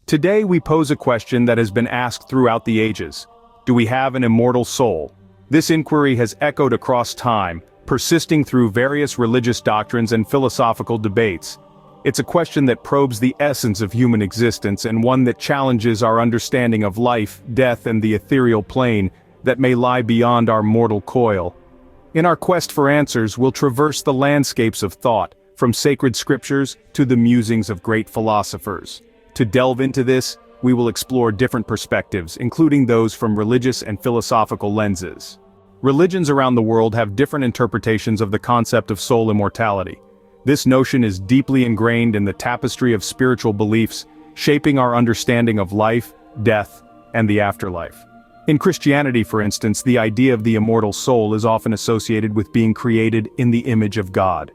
Today we pose a question that has been asked throughout the ages. Do we have an immortal soul? This inquiry has echoed across time, persisting through various religious doctrines and philosophical debates. It's a question that probes the essence of human existence and one that challenges our understanding of life, death, and the ethereal plane that may lie beyond our mortal coil. In our quest for answers, we'll traverse the landscapes of thought, from sacred scriptures to the musings of great philosophers. To delve into this, we will explore different perspectives, including those from religious and philosophical lenses. Religions around the world have different interpretations of the concept of soul immortality. This notion is deeply ingrained in the tapestry of spiritual beliefs, shaping our understanding of life, death, and the afterlife. In Christianity, for instance, the idea of the immortal soul is often associated with being created in the image of God.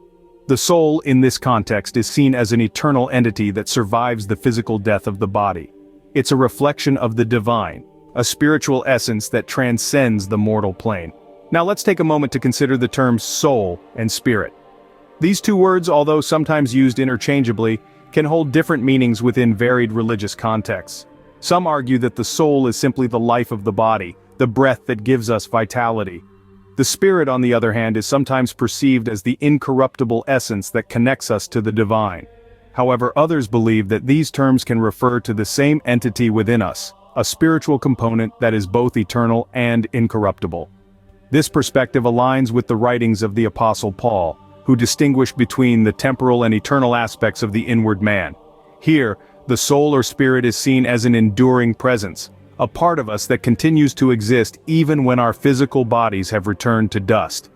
The soul, in this context, is seen as an eternal entity that survives the physical death of the body. It's a reflection of the divine, a spiritual essence that transcends the mortal plane. Now let's take a moment to consider the terms soul and spirit. These two words, although sometimes used interchangeably, can hold different meanings within varied religious contexts. Some argue that the soul is simply the life of the body, the breath that gives us vitality. The spirit, on the other hand, is sometimes perceived as the incorruptible essence that connects us to the divine. However, others believe that these terms can refer to the same entity within us, a spiritual component that is both eternal and incorruptible. This perspective aligns with the writings of the Apostle Paul, who distinguished between the temporal and eternal aspects of the inward man. Here, the soul or spirit is seen as an enduring presence, a part of us that continues to exist even when our physical bodies have returned to dust.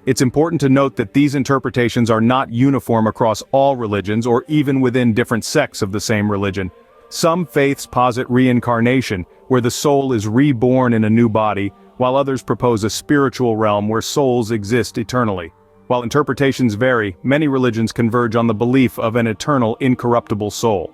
It's important to note that these interpretations are not uniform across all religions or even within different sects of the same religion. Some faiths posit reincarnation, where the soul is reborn in a new body, while others propose a spiritual realm where souls exist eternally. While interpretations vary, many religions converge on the belief of an eternal, incorruptible soul.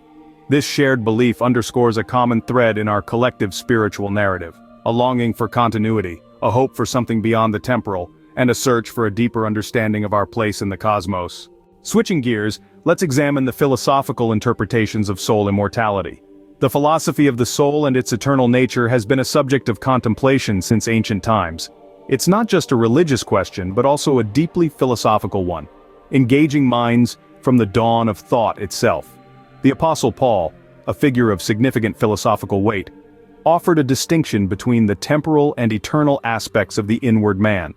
This shared belief underscores a common thread in our collective spiritual narrative: a longing for continuity, a hope for something beyond the temporal, and a search for a deeper understanding of our place in the cosmos. Switching gears, let's examine the philosophical interpretations of soul immortality. The philosophy of the soul and its eternal nature has been a subject of contemplation since ancient times. It's not just a religious question, but also a deeply philosophical one, engaging minds from the dawn of thought itself. The Apostle Paul, a figure of significant philosophical weight, offered a distinction between the temporal and eternal aspects of the inward man.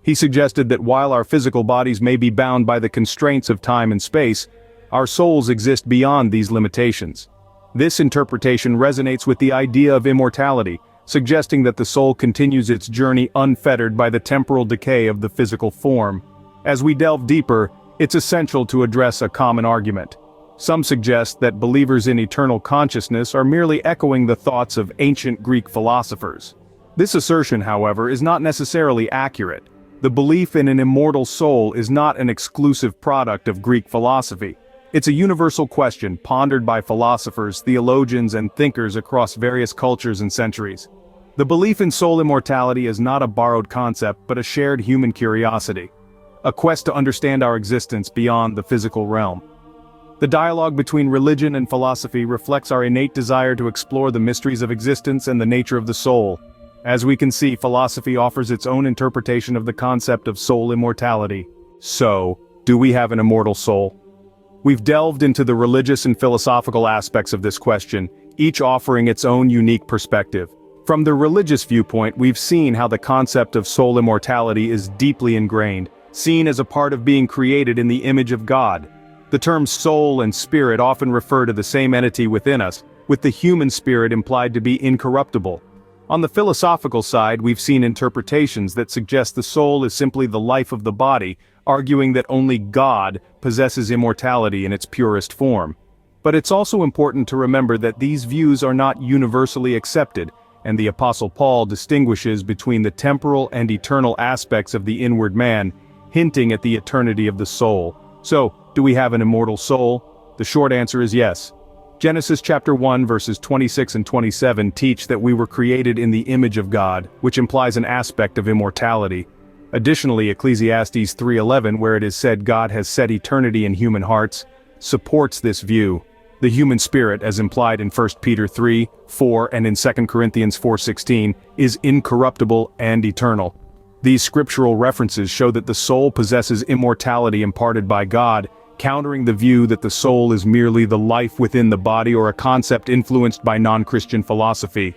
He suggested that while our physical bodies may be bound by the constraints of time and space, our souls exist beyond these limitations. This interpretation resonates with the idea of immortality, suggesting that the soul continues its journey unfettered by the temporal decay of the physical form. As we delve deeper, it's essential to address a common argument. Some suggest that believers in eternal consciousness are merely echoing the thoughts of ancient Greek philosophers. This assertion, however, is not necessarily accurate. The belief in an immortal soul is not an exclusive product of Greek philosophy. It's a universal question pondered by philosophers, theologians, and thinkers across various cultures and centuries. The belief in soul immortality is not a borrowed concept but a shared human curiosity, a quest to understand our existence beyond the physical realm. The dialogue between religion and philosophy reflects our innate desire to explore the mysteries of existence and the nature of the soul. As we can see, philosophy offers its own interpretation of the concept of soul immortality. So, do we have an immortal soul? We've delved into the religious and philosophical aspects of this question, each offering its own unique perspective. From the religious viewpoint, we've seen how the concept of soul immortality is deeply ingrained, seen as a part of being created in the image of God. The terms soul and spirit often refer to the same entity within us, with the human spirit implied to be incorruptible. On the philosophical side, we've seen interpretations that suggest the soul is simply the life of the body, arguing that only God possesses immortality in its purest form. But it's also important to remember that these views are not universally accepted, and the Apostle Paul distinguishes between the temporal and eternal aspects of the inward man, hinting at the eternity of the soul. So, do we have an immortal soul? The short answer is yes. Genesis chapter 1 verses 26 and 27 teach that we were created in the image of God, which implies an aspect of immortality. Additionally, Ecclesiastes 3:11, where it is said God has set eternity in human hearts, supports this view. The human spirit, as implied in 1 Peter 3, 4 and in 2 Corinthians 4:16, is incorruptible and eternal. These scriptural references show that the soul possesses immortality imparted by God, countering the view that the soul is merely the life within the body or a concept influenced by non-Christian philosophy.